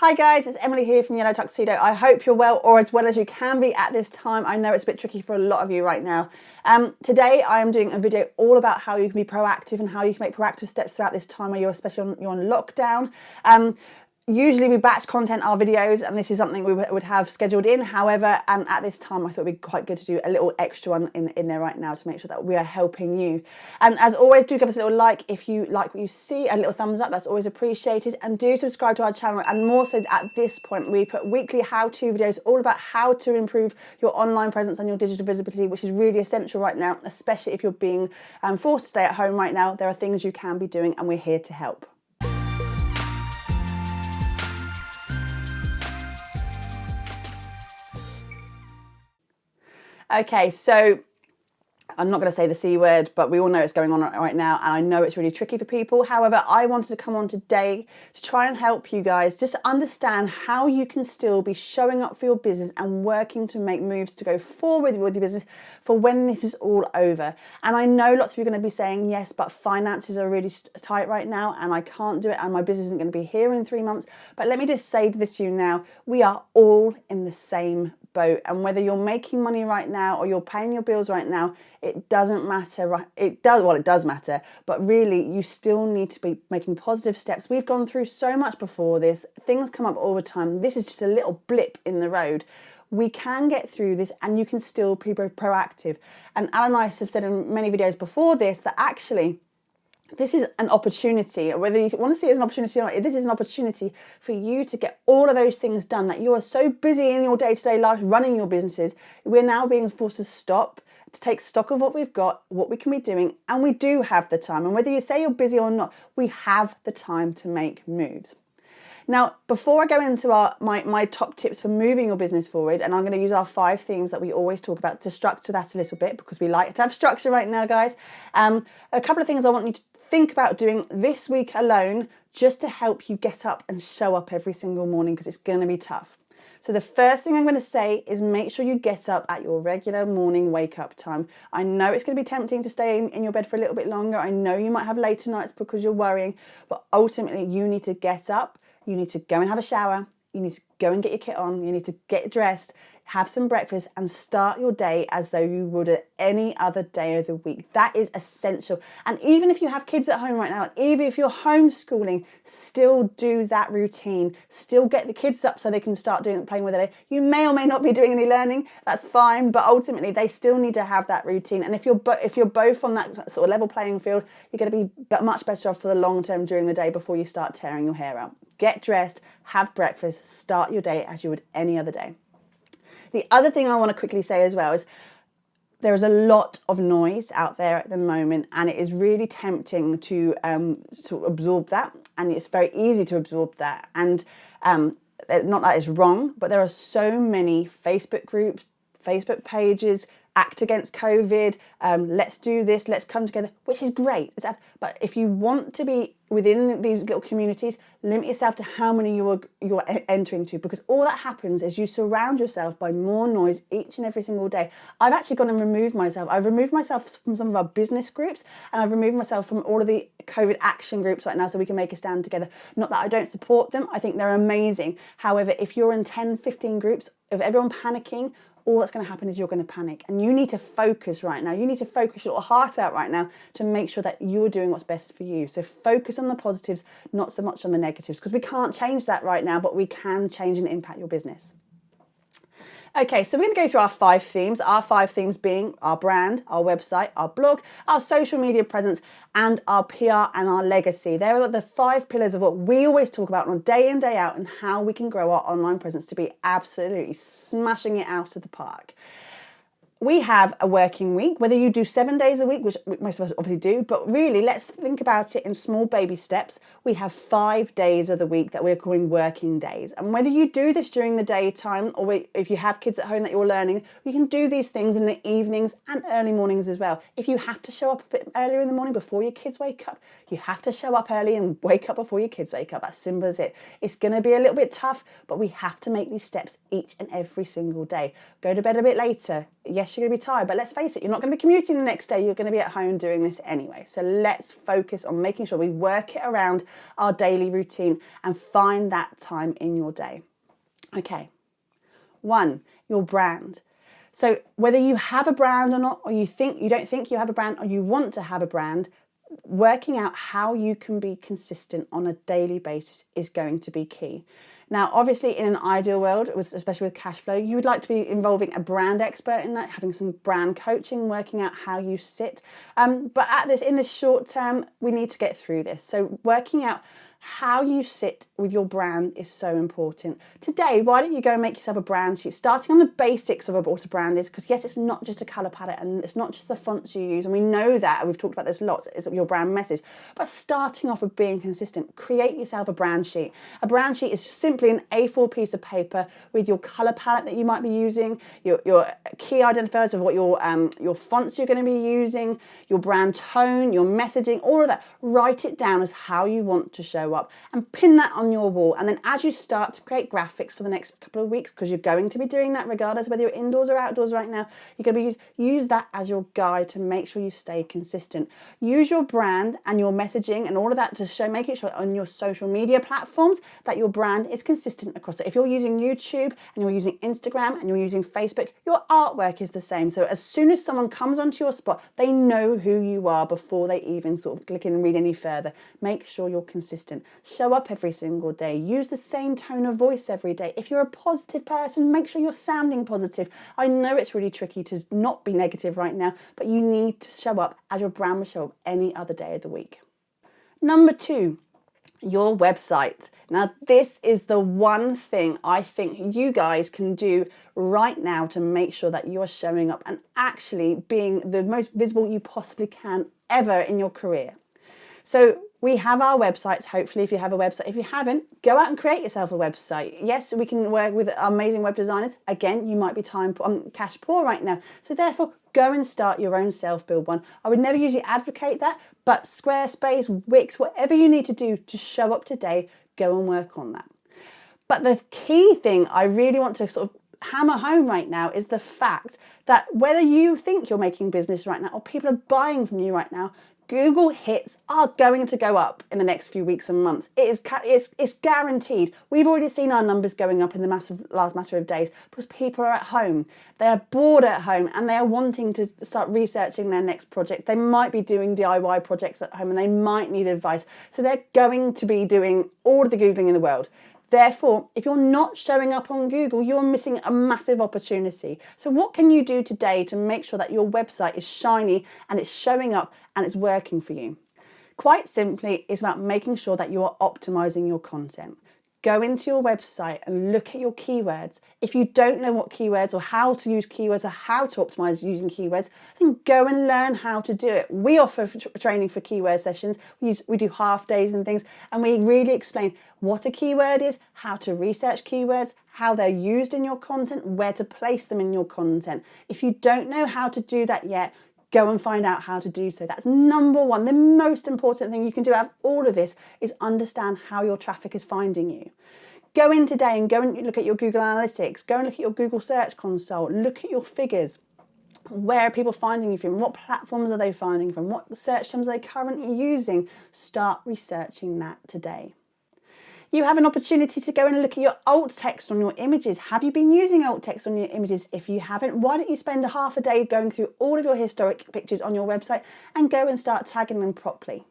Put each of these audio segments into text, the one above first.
Hi guys, it's Emily here from Yellow Tuxedo. I hope you're well, or as well as you can be at this time. I know it's a bit tricky for a lot of you right now. Today I am doing a video all about how you can be proactive and how you can make proactive steps throughout this time where you're you're on lockdown. Usually we batch content our videos, and this is something we would have scheduled in. However, at this time I thought it'd be quite good to do a little extra one in there right now to make sure that we are helping you. And as always, do give us a little like if you like what you see, a little thumbs up, that's always appreciated. And do subscribe to our channel. And more so at this point, we put weekly how-to videos all about how to improve your online presence and your digital visibility, which is really essential right now, especially if you're being forced to stay at home right now. There are things you can be doing, and we're here to help. Okay, so I'm not going to say the C word, but we all know it's going on right now, and I know it's really tricky for people. However, I wanted to come on today to try and help you guys just understand how you can still be showing up for your business and working to make moves to go forward with your business for when this is all over. And I know lots of you are going to be saying, yes, but finances are really tight right now and I can't do it and my business isn't going to be here in 3 months. But let me just say this to you now, we are all in the same boat, and whether you're making money right now or you're paying your bills right now, it doesn't matter. It does matter, but really you still need to be making positive steps. We've gone through so much before this. Things come up all the time. This is just a little blip in the road. We can get through this, and you can still be proactive. And Alan and I have said in many videos before this that actually this is an opportunity, whether you want to see it as an opportunity or not, this is an opportunity for you to get all of those things done that you are so busy in your day-to-day life running your businesses. We're now being forced to stop, to take stock of what we've got, what we can be doing, and we do have the time. And whether you say you're busy or not, we have the time to make moves. Now, before I go into my top tips for moving your business forward, and I'm going to use our 5 themes that we always talk about to structure that a little bit, because we like to have structure right now, guys. A couple of things I want you to think about doing this week alone, just to help you get up and show up every single morning, because it's going to be tough. So the first thing I'm going to say is make sure you get up at your regular morning wake up time. I know it's going to be tempting to stay in your bed for a little bit longer. I know you might have later nights because you're worrying, but ultimately you need to get up. You need to go and have a shower. You need to go and get your kit on. You need to get dressed, have some breakfast, and start your day as though you would at any other day of the week. That is essential. And even if you have kids at home right now, and even if you're homeschooling, still do that routine. Still get the kids up so they can start playing with it. You may or may not be doing any learning. That's fine, but ultimately they still need to have that routine. And if you're both on that sort of level playing field, you're going to be much better off for the long term during the day before you start tearing your hair out. Get dressed, have breakfast, start your day as you would any other day. The other thing I want to quickly say as well is there is a lot of noise out there at the moment, and it is really tempting to sort of absorb that, and it's very easy to absorb that. And not that it's wrong, but there are so many Facebook groups, Facebook pages, act against COVID, let's do this, let's come together, which is great. But if you want to be within these little communities, limit yourself to how many you're entering to, because all that happens is you surround yourself by more noise each and every single day. I've actually gone and removed myself. I've removed myself from some of our business groups, and I've removed myself from all of the COVID action groups right now so we can make a stand together. Not that I don't support them, I think they're amazing. However, if you're in 10, 15 groups of everyone panicking, all that's going to happen is you're going to panic, and you need to focus right now. You need to focus your little heart out right now to make sure that you're doing what's best for you. So focus on the positives, not so much on the negatives, because we can't change that right now, but we can change and impact your business. Okay, so we're going to go through our 5 themes. Our 5 themes being our brand, our website, our blog, our social media presence, and our PR and our legacy. They're the 5 pillars of what we always talk about on day in, day out, and how we can grow our online presence to be absolutely smashing it out of the park. We have a working week, whether you do 7 days a week, which most of us obviously do, but really let's think about it in small baby steps. We have 5 days of the week that we're calling working days. And whether you do this during the daytime, or if you have kids at home that you're learning, you can do these things in the evenings and early mornings as well. If you have to show up a bit earlier in the morning before your kids wake up, you have to show up early and wake up before your kids wake up. That's simple as it. It's going to be a little bit tough, but we have to make these steps each and every single day. Go to bed a bit later. Yes, you're going to be tired, but let's face it, you're not going to be commuting the next day. You're going to be at home doing this anyway. So let's focus on making sure we work it around our daily routine and find that time in your day. Okay. 1, your brand. So whether you have a brand or not, or you don't think you have a brand, or you want to have a brand, working out how you can be consistent on a daily basis is going to be key. Now, obviously, in an ideal world, especially with cash flow, you would like to be involving a brand expert in that, having some brand coaching, working out how you sit. But in the short term, we need to get through this. So working out how you sit with your brand is so important. Today, why don't you go and make yourself a brand sheet, starting on the basics of what a brand is, because yes, it's not just a colour palette and it's not just the fonts you use, and we know that, and we've talked about this lots, is your brand message, but starting off with being consistent, create yourself a brand sheet. A brand sheet is simply an A4 piece of paper with your colour palette that you might be using, your key identifiers of what your fonts you're going to be using, your brand tone, your messaging, all of that. Write it down as how you want to show up and pin that on your wall. And then as you start to create graphics for the next couple of weeks, because you're going to be doing that regardless whether you're indoors or outdoors right now, you're going to use that as your guide to make sure you stay consistent. Use your brand and your messaging and all of that to making sure on your social media platforms that your brand is consistent across it. If you're using YouTube and you're using Instagram and you're using Facebook, your artwork is the same. So as soon as someone comes onto your spot, they know who you are before they even sort of click in and read any further. Make sure you're consistent. Show up every single day. Use the same tone of voice every day. If you're a positive person, make sure you're sounding positive. I know it's really tricky to not be negative right now, but you need to show up as your brand would show up any other day of the week. Number 2, your website. Now, this is the one thing I think you guys can do right now to make sure that you are showing up and actually being the most visible you possibly can ever in your career. So we have our websites, hopefully, if you have a website. If you haven't, go out and create yourself a website. Yes, we can work with amazing web designers. Again, you might be cash poor right now. So therefore, go and start your own self-build one. I would never usually advocate that, but Squarespace, Wix, whatever you need to do to show up today, go and work on that. But the key thing I really want to sort of hammer home right now is the fact that whether you think you're making business right now or people are buying from you right now, Google hits are going to go up in the next few weeks and months. It's guaranteed. We've already seen our numbers going up in the last matter of days because people are at home. They are bored at home and they are wanting to start researching their next project. They might be doing DIY projects at home and they might need advice. So they're going to be doing all of the Googling in the world. Therefore, if you're not showing up on Google, you're missing a massive opportunity. So what can you do today to make sure that your website is shiny and it's showing up and it's working for you? Quite simply, it's about making sure that you are optimizing your content. Go into your website and look at your keywords. If you don't know what keywords or how to use keywords or how to optimize using keywords, then go and learn how to do it. We offer training for keyword sessions. We do half days and things, and we really explain what a keyword is, how to research keywords, how they're used in your content, where to place them in your content. If you don't know how to do that yet, go and find out how to do so. That's number one. The most important thing you can do out of all of this is understand how your traffic is finding you. Go in today and go and look at your Google Analytics. Go and look at your Google Search Console. Look at your figures. Where are people finding you from? What platforms are they finding you from? What search terms are they currently using? Start researching that today. You have an opportunity to go and look at your alt text on your images. Have you been using alt text on your images? If you haven't, why don't you spend a half a day going through all of your historic pictures on your website and go and start tagging them properly?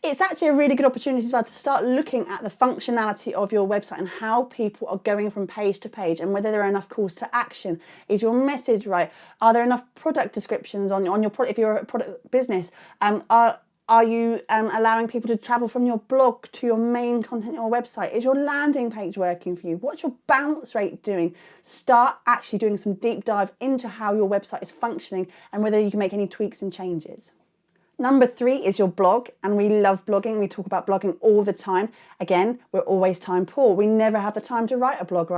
It's actually a really good opportunity as well to start looking at the functionality of your website and how people are going from page to page and whether there are enough calls to action. Is your message right? Are there enough product descriptions on your product if you're a product business? Are you allowing people to travel from your blog to your main content on your website? Is your landing page working for you? What's your bounce rate doing? Start actually doing some deep dive into how your website is functioning and whether you can make any tweaks and changes. Number 3 is your blog, and we love blogging. We talk about blogging all the time. Again, we're always time poor. We never have the time to write a blog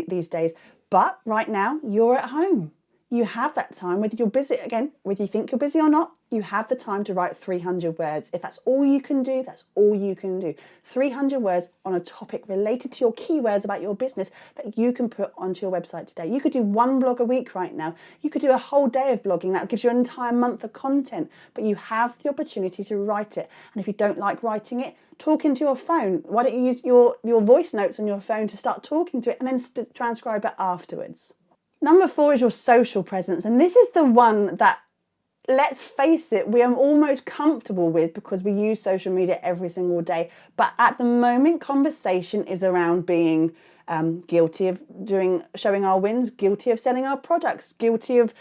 these days. But right now, you're at home. you have that time, whether you're busy, again, whether you think you're busy or not, you have the time to write 300 words. If that's all you can do, that's all you can do. 300 words on a topic related to your keywords about your business that you can put onto your website today. You could do one blog a week right now. You could do a whole day of blogging. That gives you an entire month of content, but you have the opportunity to write it. And if you don't like writing it, talk into your phone. Why don't you use your voice notes on your phone to start talking to it and then transcribe it afterwards? Number 4 is your social presence. And this is the one that, let's face it, we are almost comfortable with because we use social media every single day. But at the moment, conversation is around being guilty of showing our wins, guilty of selling our products, guilty of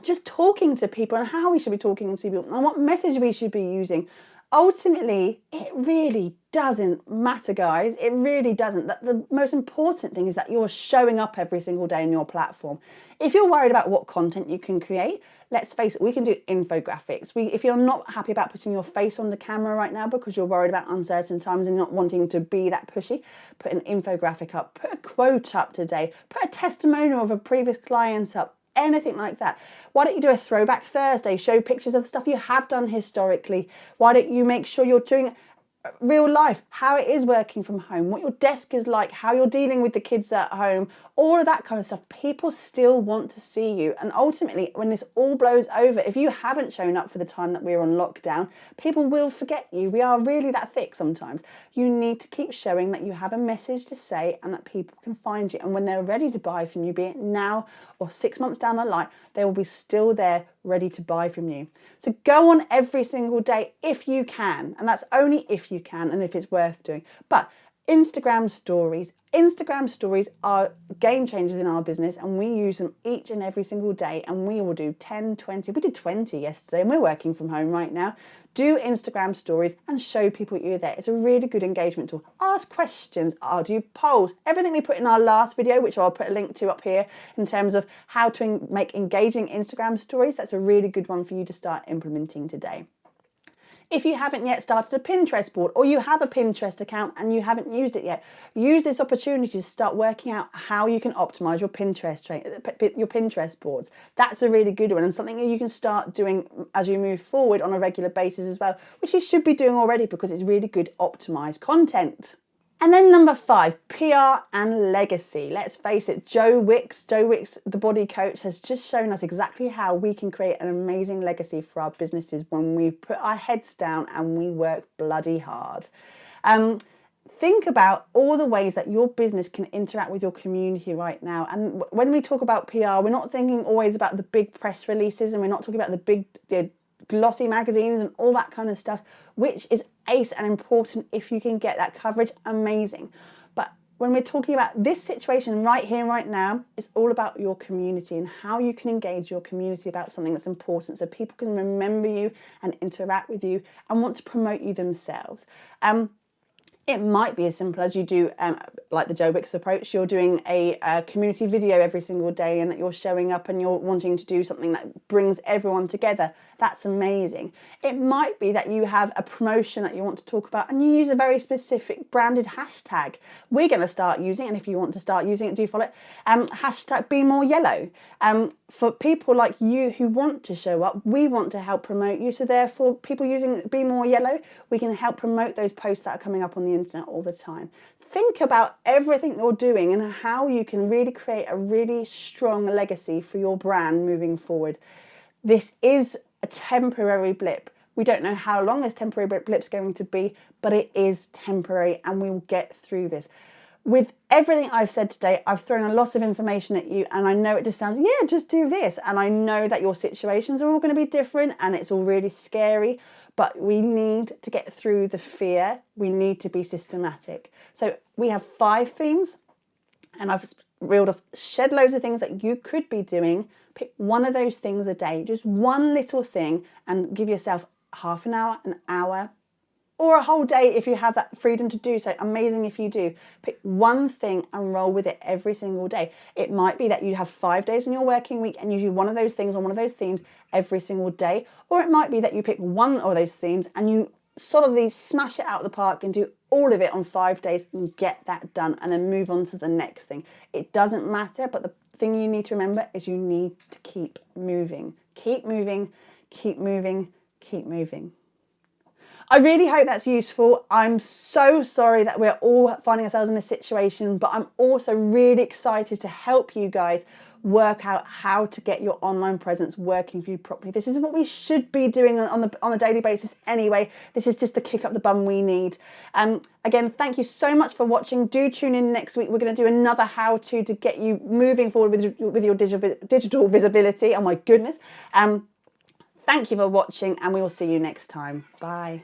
just talking to people and how we should be talking to people and what message we should be using. Ultimately, it really doesn't matter, guys. It really doesn't. The most important thing is that you're showing up every single day on your platform. If you're worried about what content you can create, let's face it, we can do infographics. If you're not happy about putting your face on the camera right now because you're worried about uncertain times and not wanting to be that pushy, put an infographic up, put a quote up today, put a testimonial of a previous client up, anything like that. Why don't you do a throwback Thursday, show pictures of stuff you have done historically? Why don't you make sure you're doing real life, how it is working from home, what your desk is like, how you're dealing with the kids at home, all of that kind of stuff. People still want to see you. And ultimately, when this all blows over, if you haven't shown up for the time that we're on lockdown, people will forget you. We are really that thick sometimes. You need to keep showing that you have a message to say and that people can find you. And when they're ready to buy from you, be it now or 6 months down the line, they will be still there ready to buy from you. So go on every single day if you can, and that's only if you can and if it's worth doing. But Instagram stories are game changers in our business, and we use them each and every single day, and we will do 10, 20, we did 20 yesterday, and we're working from home right now. Do Instagram stories and show people you're there. It's a really good engagement tool. Ask questions, do polls, everything we put in our last video, which I'll put a link to up here in terms of how to make engaging Instagram stories. That's a really good one for you to start implementing today. If you haven't yet started a Pinterest board, or you have a Pinterest account and you haven't used it yet, use this opportunity to start working out how you can optimize your Pinterest boards. That's a really good one, and something that you can start doing as you move forward on a regular basis as well, which you should be doing already because it's really good optimized content. And then number 5, PR and legacy. Let's face it, Joe Wicks, the body coach, has just shown us exactly how we can create an amazing legacy for our businesses when we put our heads down and we work bloody hard. Think about all the ways that your business can interact with your community right now. And when we talk about PR, we're not thinking always about the big press releases, and we're not talking about the big glossy magazines and all that kind of stuff, which is ace and important. If you can get that coverage, amazing. But when we're talking about this situation right here, right now, it's all about your community and how you can engage your community about something that's important so people can remember you and interact with you and want to promote you themselves. It might be as simple as you do, like the Joe Wicks approach, you're doing a community video every single day and that you're showing up and you're wanting to do something that brings everyone together. That's amazing. It might be that you have a promotion that you want to talk about and you use a very specific branded hashtag. We're going to start using, and if you want to start using it, do follow it, hashtag Be More Yellow. For people like you who want to show up, we want to help promote you. So therefore, people using Be More Yellow, we can help promote those posts that are coming up on the internet all the time. Think about everything you're doing and how you can really create a really strong legacy for your brand moving forward. This is a temporary blip. We don't know how long this temporary blip's going to be, but it is temporary and we will get through this. With everything I've said today, I've thrown a lot of information at you, and I know it just sounds, yeah, just do this. And I know that your situations are all going to be different and it's all really scary, but we need to get through the fear. We need to be systematic. So we have 5 things, and I've reeled off shed loads of things that you could be doing. Pick one of those things a day, just one little thing, and give yourself half an hour, or a whole day if you have that freedom to do so. Amazing if you do. Pick one thing and roll with it every single day. It might be that you have 5 days in your working week and you do one of those things or one of those themes every single day. Or it might be that you pick one of those themes and you solidly smash it out of the park and do all of it on 5 days and get that done, and then move on to the next thing. It doesn't matter, but the thing you need to remember is you need to keep moving. Keep moving, keep moving, keep moving. I really hope that's useful. I'm so sorry that we're all finding ourselves in this situation, but I'm also really excited to help you guys work out how to get your online presence working for you properly. This is what we should be doing on a daily basis anyway. This is just the kick up the bum we need. Again, thank you so much for watching. Do tune in next week. We're going to do another how-to to get you moving forward with your digital visibility. Oh my goodness. Thank you for watching, and we will see you next time. Bye.